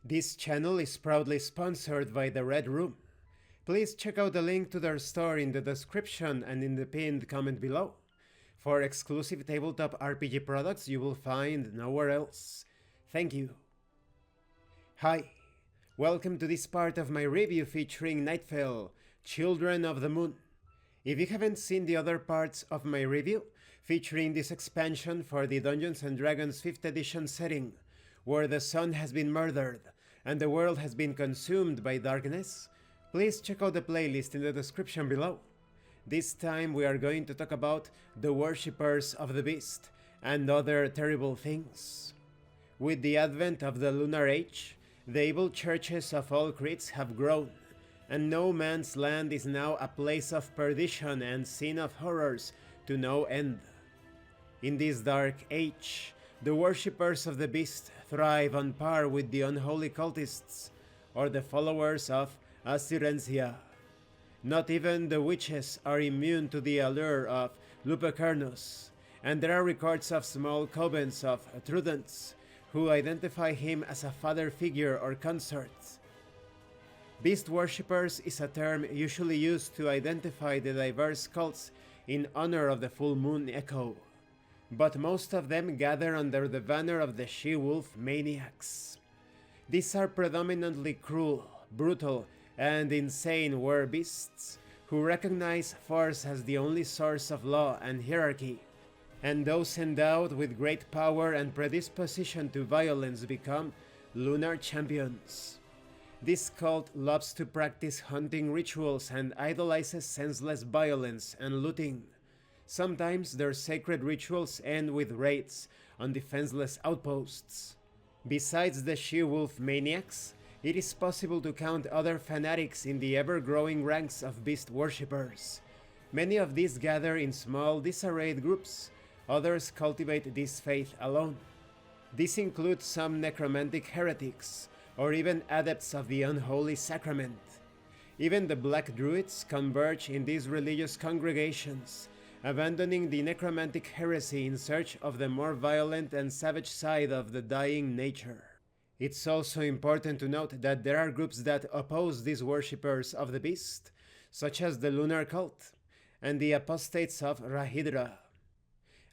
This channel is proudly sponsored by the Red Room. Please check out the link to their store in the description and in the pinned comment below for exclusive tabletop RPG products you will find nowhere else. Thank you. Hi, welcome to this part of my review featuring Nightfell, Children of the Moon. If you haven't seen the other parts of my review featuring this expansion for the Dungeons & Dragons 5th edition setting, where the sun has been murdered and the world has been consumed by darkness, please check out the playlist in the description below. This time we are going to talk about the worshippers of the beast and other terrible things. With the advent of the Lunar Age, the evil churches of all creeds have grown, and no man's land is now a place of perdition and scene of horrors to no end. In this dark age, the worshippers of the beast thrive on par with the unholy cultists or the followers of Asirencia. Not even the witches are immune to the allure of Lupercurnus, and there are records of small covens of Trudents who identify him as a father figure or consort. Beast worshippers is a term usually used to identify the diverse cults in honor of the full moon echo, but most of them gather under the banner of the she-wolf maniacs. These are predominantly cruel, brutal, and insane werbeasts who recognize force as the only source of law and hierarchy, and those endowed with great power and predisposition to violence become lunar champions. This cult loves to practice hunting rituals and idolizes senseless violence and looting. Sometimes their sacred rituals end with raids on defenseless outposts. Besides the she-wolf maniacs, it is possible to count other fanatics in the ever-growing ranks of beast worshippers. Many of these gather in small, disarrayed groups. Others cultivate this faith alone. This includes some necromantic heretics, or even adepts of the unholy sacrament. Even the Black Druids converge in these religious congregations, abandoning the necromantic heresy in search of the more violent and savage side of the dying nature. It's also important to note that there are groups that oppose these worshippers of the beast, such as the Lunar Cult and the apostates of Rahidra.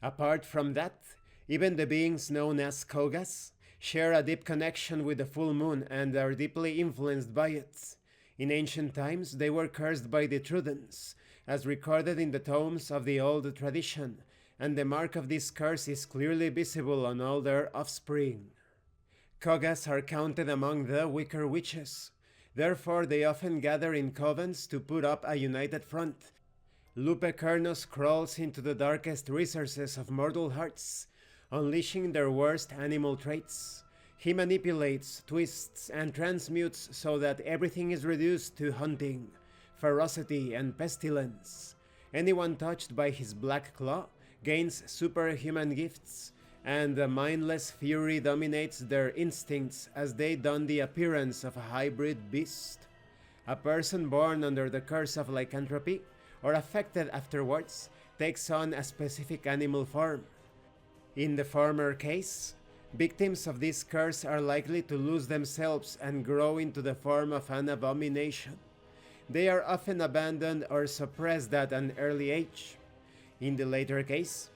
Apart from that, even the beings known as Kogas share a deep connection with the full moon and are deeply influenced by it. In ancient times, they were cursed by the Trudents, as recorded in the tomes of the old tradition, and the mark of this curse is clearly visible on all their offspring. Kogas are counted among the weaker witches, therefore they often gather in covens to put up a united front. Lupercurnus crawls into the darkest recesses of mortal hearts, unleashing their worst animal traits. He manipulates, twists, and transmutes so that everything is reduced to hunting, ferocity, and pestilence. Anyone touched by his black claw gains superhuman gifts, and the mindless fury dominates their instincts as they don the appearance of a hybrid beast. A person born under the curse of lycanthropy, or affected afterwards, takes on a specific animal form. In the former case, victims of this curse are likely to lose themselves and grow into the form of an abomination. They are often abandoned or suppressed at an early age. In the later case,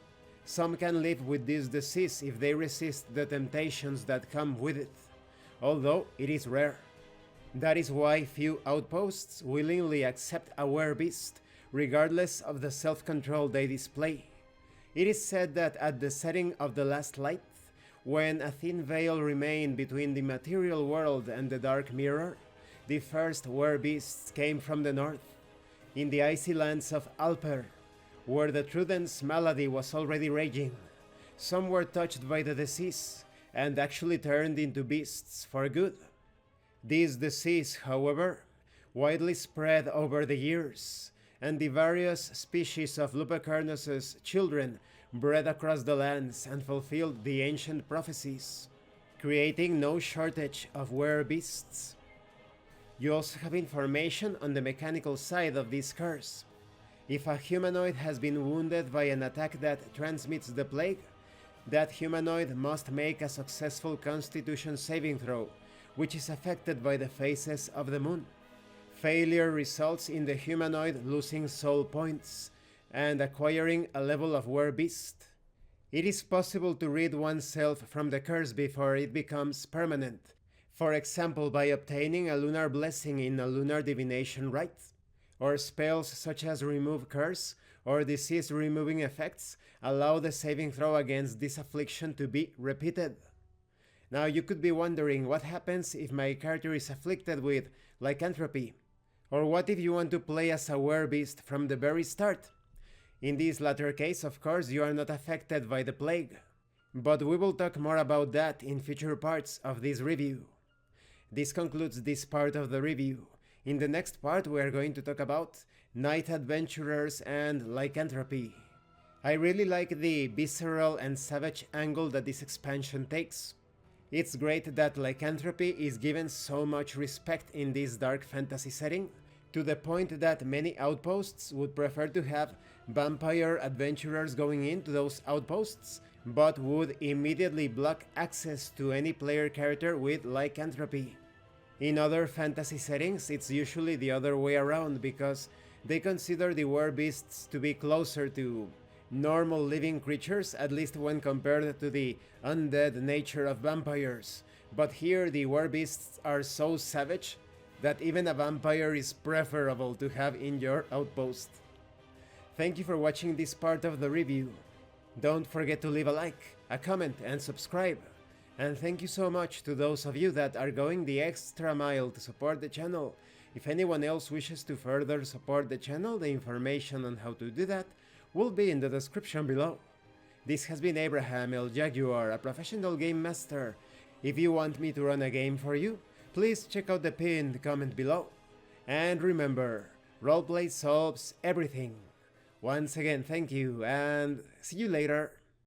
some can live with this disease if they resist the temptations that come with it, although it is rare. That is why few outposts willingly accept a werbeast, regardless of the self-control they display. It is said that at the setting of the last light, when a thin veil remained between the material world and the dark mirror, the first werbeasts came from the north, in the icy lands of Alper, where the Trudent's malady was already raging. Some were touched by the disease, and actually turned into beasts for good. This disease, however, widely spread over the years, and the various species of Lupercurnus's children bred across the lands and fulfilled the ancient prophecies, creating no shortage of werbeasts. You also have information on the mechanical side of this curse. If a humanoid has been wounded by an attack that transmits the plague, that humanoid must make a successful Constitution saving throw, which is affected by the phases of the moon. Failure results in the humanoid losing soul points and acquiring a level of were-beast. It is possible to rid oneself from the curse before it becomes permanent, for example by obtaining a lunar blessing in a lunar divination rite, or spells such as remove curse or disease removing effects allow the saving throw against this affliction to be repeated. Now you could be wondering what happens if my character is afflicted with lycanthropy, or what if you want to play as a were-beast from the very start? In this latter case, of course, you are not affected by the plague, but we will talk more about that in future parts of this review. This concludes this part of the review. In the next part we are going to talk about night adventurers and lycanthropy. I really like the visceral and savage angle that this expansion takes. It's great that lycanthropy is given so much respect in this dark fantasy setting, to the point that many outposts would prefer to have vampire adventurers going into those outposts, but would immediately block access to any player character with lycanthropy. In other fantasy settings, it's usually the other way around because they consider the were-beasts to be closer to normal living creatures, at least when compared to the undead nature of vampires. But here the were-beasts are so savage that even a vampire is preferable to have in your outpost. Thank you for watching this part of the review. Don't forget to leave a like, a comment and subscribe. And thank you so much to those of you that are going the extra mile to support the channel. If anyone else wishes to further support the channel, the information on how to do that will be in the description below. This has been Abraham El Jaguar, a professional game master. If you want me to run a game for you, please check out the pinned comment below. And remember, roleplay solves everything. Once again, thank you, and see you later.